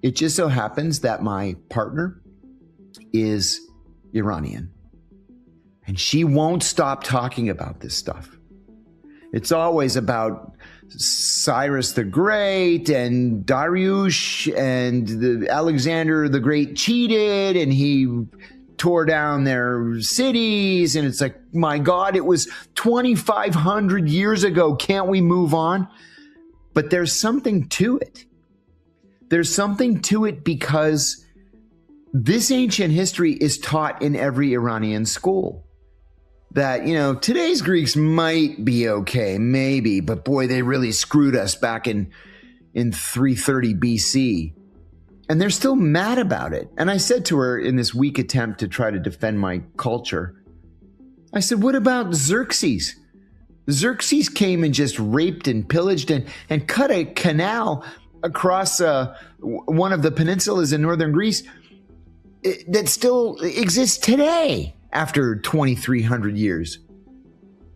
It just so happens that my partner is Iranian, and she won't stop talking about this stuff. It's always about Cyrus the Great and Darius and Alexander the Great cheated and he tore down their cities. And it's like, my God, it was 2,500 years ago. Can't we move on? But there's something to it. There's something to it because this ancient history is taught in every Iranian school. That, today's Greeks might be okay, maybe, but boy, they really screwed us back in 330 BC. And they're still mad about it. And I said to her in this weak attempt to try to defend my culture, I said, what about Xerxes? Xerxes came and just raped and pillaged and cut a canal across one of the peninsulas in northern Greece that still exists today. After 2,300 years.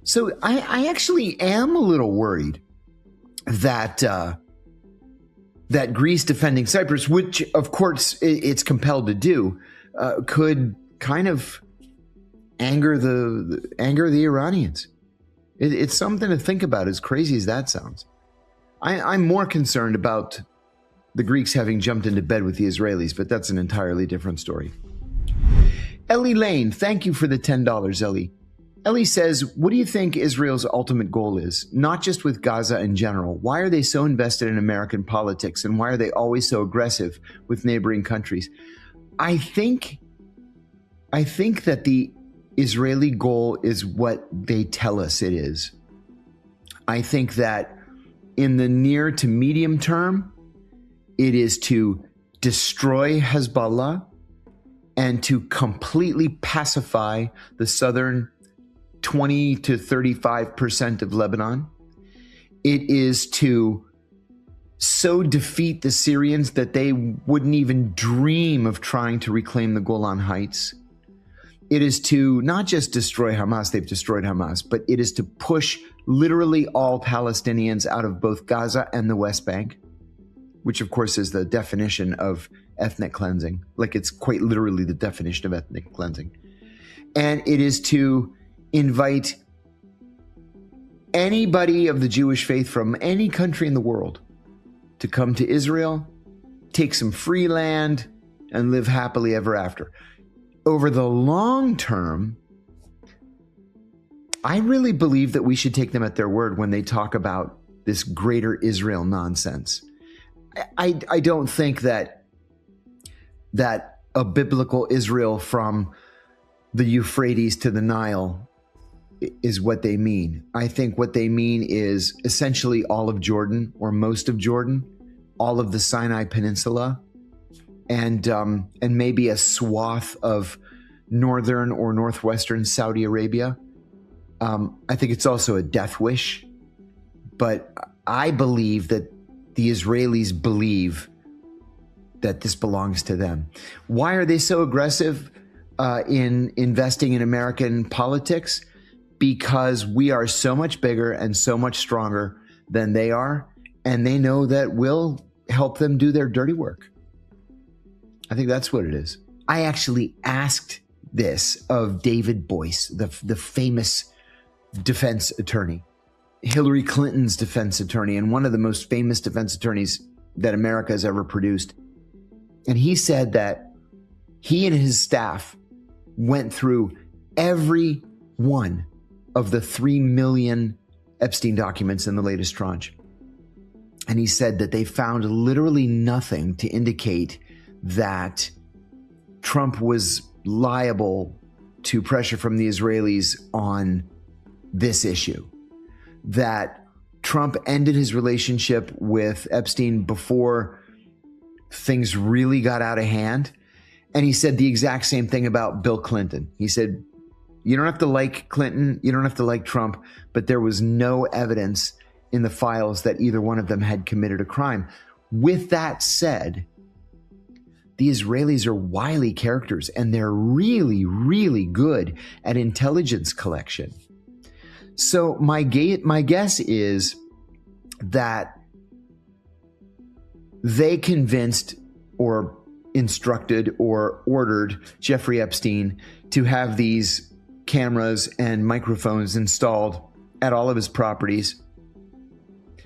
So I actually am a little worried that that Greece defending Cyprus, which of course it's compelled to do, could kind of anger the Iranians. It's something to think about, as crazy as that sounds. I'm more concerned about the Greeks having jumped into bed with the Israelis, but that's an entirely different story. Ellie Lane, thank you for the $10, Ellie. Ellie says, what do you think Israel's ultimate goal is? Not just with Gaza in general. Why are they so invested in American politics, and why are they always so aggressive with neighboring countries? I think that the Israeli goal is what they tell us it is. I think that in the near to medium term, it is to destroy Hezbollah and to completely pacify the southern 20 to 35% of Lebanon. It is to so defeat the Syrians that they wouldn't even dream of trying to reclaim the Golan Heights. It is to not just destroy Hamas, they've destroyed Hamas, but it is to push literally all Palestinians out of both Gaza and the West Bank, which of course is the definition of ethnic cleansing. Like, it's quite literally the definition of ethnic cleansing. And it is to invite anybody of the Jewish faith from any country in the world to come to Israel, take some free land, and live happily ever after. Over the long term, I really believe that we should take them at their word when they talk about this greater Israel nonsense. I don't think that a biblical Israel from the Euphrates to the Nile is what they mean. I think what they mean is essentially all of Jordan, or most of Jordan, all of the Sinai Peninsula, and maybe a swath of northern or northwestern Saudi Arabia. I think it's also a death wish, but I believe that the Israelis believe that this belongs to them. Why are they so aggressive in investing in American politics? Because we are so much bigger and so much stronger than they are, and they know that we'll help them do their dirty work. I think that's what it is. I actually asked this of David Boyce, the famous defense attorney, Hillary Clinton's defense attorney, and one of the most famous defense attorneys that America has ever produced. And he said that he and his staff went through every one of the 3 million Epstein documents in the latest tranche. And he said that they found literally nothing to indicate that Trump was liable to pressure from the Israelis on this issue. That Trump ended his relationship with Epstein before things really got out of hand. And he said the exact same thing about Bill Clinton. He said, you don't have to like Clinton, you don't have to like Trump, but there was no evidence in the files that either one of them had committed a crime. With that said, the Israelis are wily characters, and they're really, really good at intelligence collection. So my guess is that they convinced or instructed or ordered Jeffrey Epstein to have these cameras and microphones installed at all of his properties.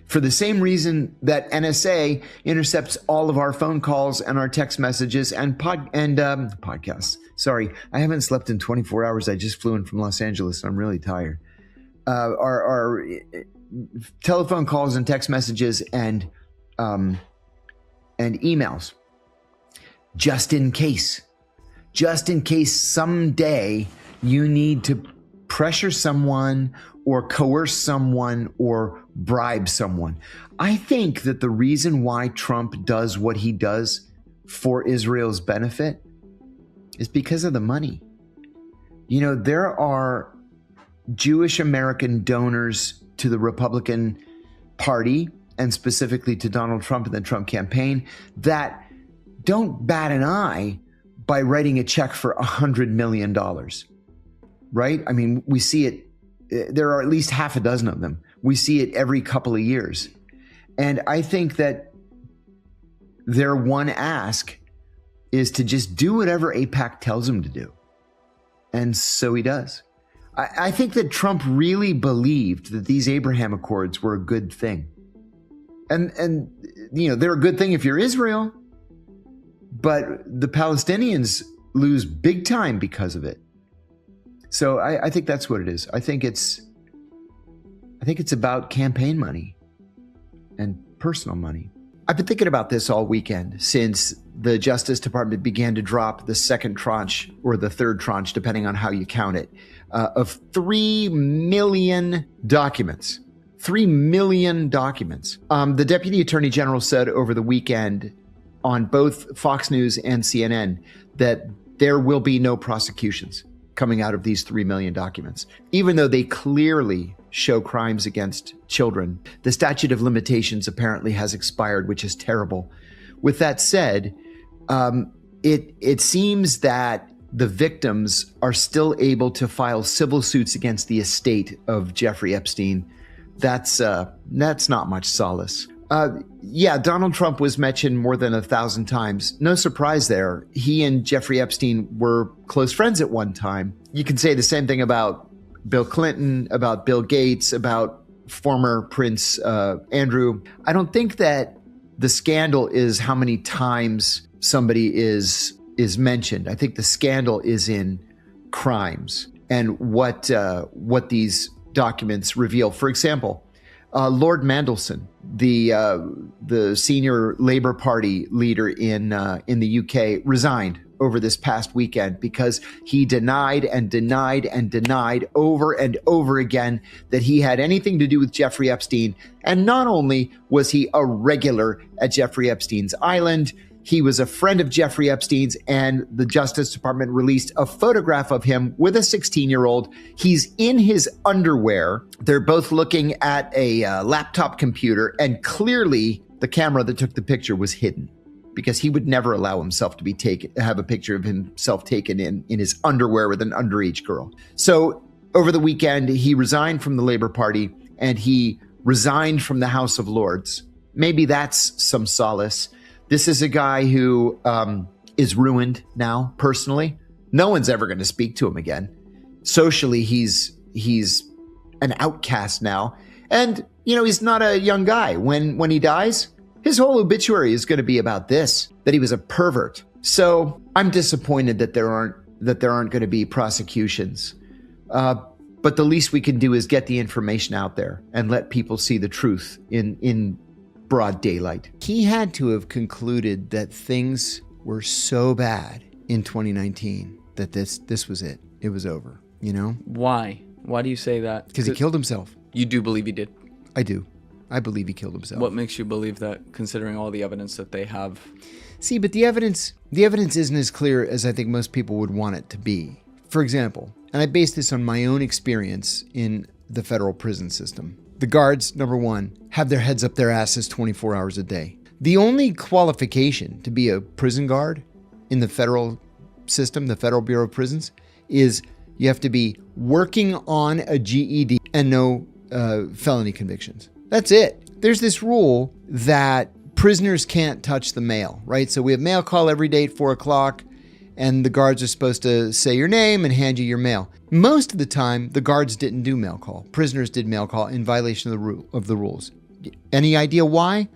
For the same reason that NSA intercepts all of our phone calls and our text messages and podcasts. Sorry, I haven't slept in 24 hours. I just flew in from Los Angeles. So I'm really tired. Our telephone calls and text messages and emails, just in case someday you need to pressure someone or coerce someone or bribe someone. I think that the reason why Trump does what he does for Israel's benefit is because of the money. You know, there are Jewish American donors to the Republican Party and specifically to Donald Trump and the Trump campaign that don't bat an eye by writing a check for $100 million, right? I mean, we see it. There are at least half a dozen of them. We see it every couple of years. And I think that their one ask is to just do whatever AIPAC tells him to do. And so he does. I think that Trump really believed that these Abraham Accords were a good thing. And you know, they're a good thing if you're Israel, but the Palestinians lose big time because of it. So I think that's what it is. I think it's about campaign money and personal money. I've been thinking about this all weekend since the Justice Department began to drop the second tranche or the third tranche, depending on how you count it, of 3 million documents. 3 million documents. The Deputy Attorney General said over the weekend on both Fox News and CNN that there will be no prosecutions coming out of these 3 million documents, even though they clearly show crimes against children. The statute of limitations apparently has expired, which is terrible. With that said, it seems that the victims are still able to file civil suits against the estate of Jeffrey Epstein. That's not much solace. Yeah, Donald Trump was mentioned more than 1,000 times. No surprise there. He and Jeffrey Epstein were close friends at one time. You can say the same thing about Bill Clinton, about Bill Gates, about former Prince Andrew. I don't think that the scandal is how many times somebody is mentioned. I think the scandal is in crimes and what these documents reveal. For example, Lord Mandelson, the senior Labour Party leader in the UK, resigned over this past weekend because he denied over and over again that he had anything to do with Jeffrey Epstein. And not only was he a regular at Jeffrey Epstein's island, he was a friend of Jeffrey Epstein's, and the Justice Department released a photograph of him with a 16-year-old. He's in his underwear. They're both looking at a laptop computer, and clearly the camera that took the picture was hidden because he would never allow himself to have a picture of himself taken in his underwear with an underage girl. So over the weekend, he resigned from the Labour Party and he resigned from the House of Lords. Maybe that's some solace. This is a guy who is ruined now, personally. No one's ever going to speak to him again. Socially, he's an outcast now. And, you know, he's not a young guy. When he dies, his whole obituary is going to be about this, that he was a pervert. So I'm disappointed that there aren't going to be prosecutions. But the least we can do is get the information out there and let people see the truth in broad daylight. He had to have concluded that things were so bad in 2019 that this was it. It was over, you know? Why? Why do you say that? Because he killed himself. You do believe he did? I do. I believe he killed himself. What makes you believe that, considering all the evidence that they have? See, but the evidence isn't as clear as I think most people would want it to be. For example, and I base this on my own experience in the federal prison system. The guards, number one, have their heads up their asses 24 hours a day. The only qualification to be a prison guard in the federal system, the Federal Bureau of Prisons, is you have to be working on a GED and no felony convictions. That's it. There's this rule that prisoners can't touch the mail, right? So we have mail call every day at 4 o'clock, and the guards are supposed to say your name and hand you your mail. Most of the time, the guards didn't do mail call. Prisoners did mail call in violation of the rules. Any idea why?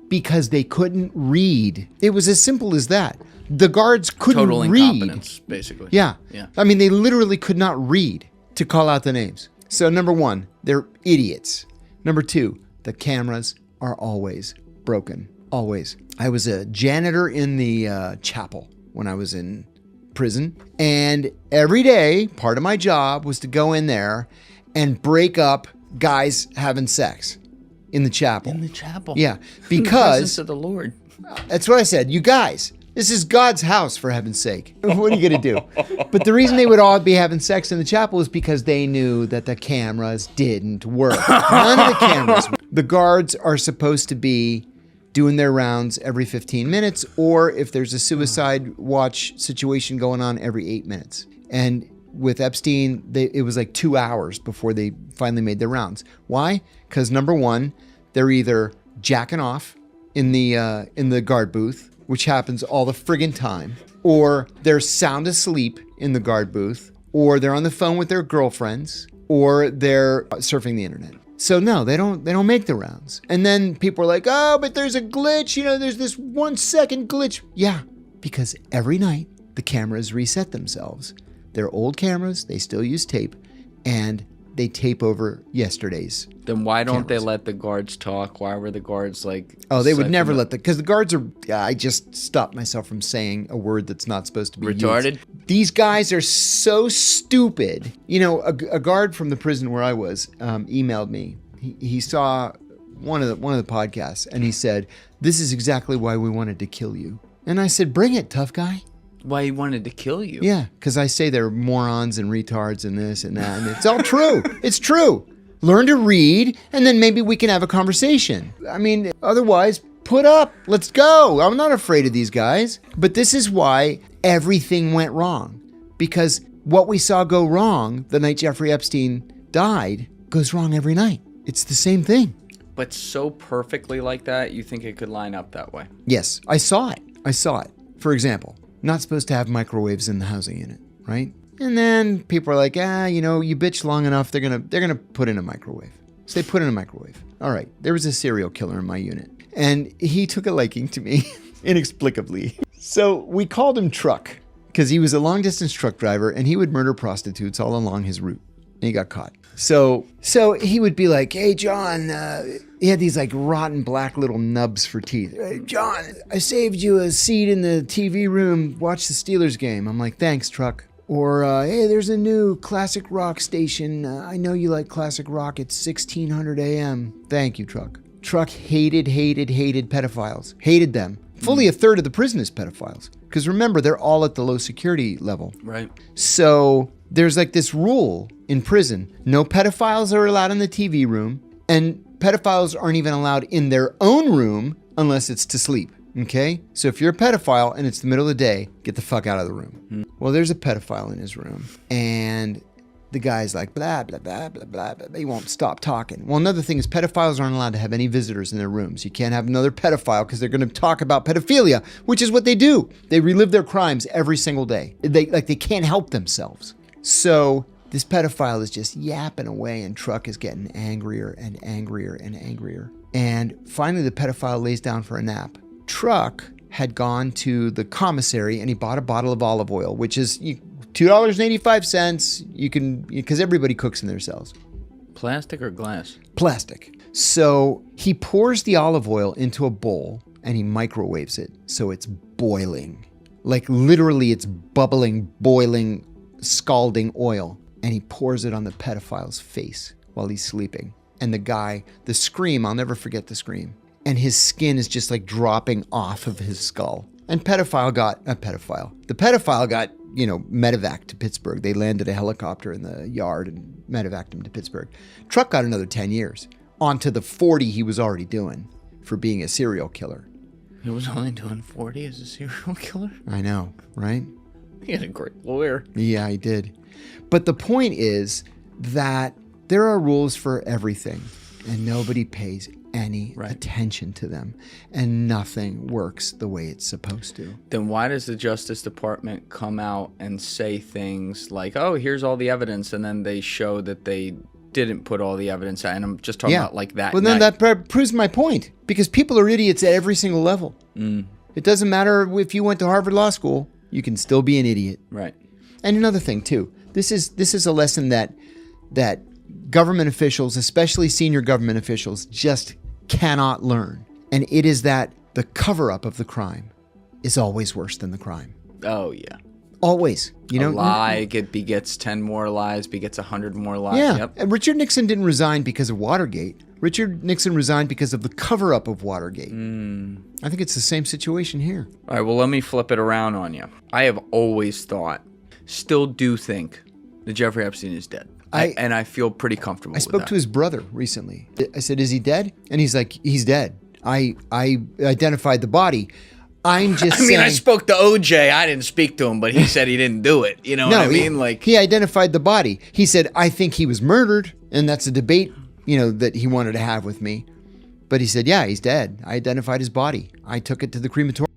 Because they couldn't read. It was as simple as that. The guards couldn't Total read. incompetence, basically. Yeah. Yeah. I mean, they literally could not read to call out the names. So number one, they're idiots. Number two, the cameras are always broken. Always. I was a janitor in the chapel when I was in prison. And every day, part of my job was to go in there and break up guys having sex in the chapel. In the chapel. Yeah, In the because presence of the Lord. that's what I said. You guys, this is God's house, for heaven's sake. What are you going to do? But the reason they would all be having sex in the chapel is because they knew that the cameras didn't work. None of the cameras. The guards are supposed to be doing their rounds every 15 minutes, or if there's a suicide watch situation going on, every 8 minutes. And with Epstein, it was like 2 hours before they finally made their rounds. Why? Because number one, they're either jacking off in the guard booth, which happens all the friggin' time, or they're sound asleep in the guard booth, or they're on the phone with their girlfriends, or they're surfing the internet. So no, they don't make the rounds. And then people are like, oh, but there's a glitch, there's this 1 second glitch. Yeah, because every night the cameras reset themselves. They're old cameras, they still use tape, and they tape over yesterday's. Then why don't they cameras. let the guards talk? Why were the guards like... Oh, they would siphon never up- let because the guards are, I just stopped myself from saying a word that's not supposed to be Retarded? used. These guys are so stupid. A guard from the prison where I was emailed me. He saw one of the podcasts, and he said, "This is exactly why we wanted to kill you." And I said, "Bring it, tough guy." Why he wanted to kill you? Yeah, because I say they're morons and retards and this and that, and it's all true. It's true. Learn to read, and then maybe we can have a conversation. I mean, otherwise, put up. Let's go. I'm not afraid of these guys. But this is why everything went wrong. Because what we saw go wrong the night Jeffrey Epstein died goes wrong every night. It's the same thing. But so perfectly like that, you think it could line up that way? Yes, I saw it. For example, not supposed to have microwaves in the housing unit, right? And then people are like, you bitch long enough, they're gonna put in a microwave. So they put in a microwave. All right, there was a serial killer in my unit, and he took a liking to me, inexplicably. So we called him Truck, because he was a long distance truck driver, and he would murder prostitutes all along his route. And he got caught. So he would be like, "Hey, John," he had these like rotten black little nubs for teeth. "Hey, John, I saved you a seat in the TV room. Watch the Steelers game." I'm like, "Thanks, Truck." Or, "Hey, there's a new classic rock station. I know you like classic rock. It's 1600 AM. Thank you, Truck." Truck hated pedophiles. Hated them. Fully a third of the prison is pedophiles. Because remember, they're all at the low security level. Right. So there's like this rule in prison. No pedophiles are allowed in the TV room, and pedophiles aren't even allowed in their own room unless it's to sleep. Okay? So if you're a pedophile and it's the middle of the day, get the fuck out of the room. Well, there's a pedophile in his room, and the guy's like, blah, blah, blah, blah, blah, blah. He won't stop talking. Well, another thing is pedophiles aren't allowed to have any visitors in their rooms. You can't have another pedophile because they're going to talk about pedophilia, which is what they do. They relive their crimes every single day. They can't help themselves. So this pedophile is just yapping away, and Truck is getting angrier and angrier and angrier. And finally, the pedophile lays down for a nap. Truck had gone to the commissary and he bought a bottle of olive oil, which is $2.85. You can, because everybody cooks in their cells. Plastic or glass? Plastic. So he pours the olive oil into a bowl and he microwaves it so it's boiling. Like literally it's bubbling, boiling, scalding oil. And he pours it on the pedophile's face while he's sleeping. And the scream, I'll never forget the scream. And his skin is just like dropping off of his skull. And the pedophile got medevaced to Pittsburgh. They landed a helicopter in the yard and medevaced him to Pittsburgh. Truck got another 10 years onto the 40 he was already doing for being a serial killer. He was only doing 40 as a serial killer? I know, right? He had a great lawyer. Yeah, he did. But the point is that there are rules for everything. and nobody pays any attention to them, and nothing works the way it's supposed to. Then why does the Justice Department come out and say things like, oh, here's all the evidence, and then they show that they didn't put all the evidence out? And I'm just talking about like that. Well, then that proves my point, because people are idiots at every single level. It doesn't matter if you went to Harvard Law School, you can still be an idiot. Right. And another thing too, this is a lesson that government officials, especially senior government officials, just cannot learn. And it is that the cover-up of the crime is always worse than the crime. Oh, yeah. Always. You know, a lie begets 10 more lies, begets 100 more lies. Yeah. Yep. And Richard Nixon didn't resign because of Watergate. Richard Nixon resigned because of the cover-up of Watergate. I think it's the same situation here. All right, well, let me flip it around on you. I have always thought, still do think, that Jeffrey Epstein is dead. And I feel pretty comfortable with that. I spoke to his brother recently. I said, is he dead? And he's like, he's dead. I identified the body. I'm just saying. I spoke to OJ. I didn't speak to him, but he said he didn't do it. You know what I mean? He identified the body. He said, I think he was murdered. And that's a debate, that he wanted to have with me. But he said, yeah, he's dead. I identified his body. I took it to the crematorium.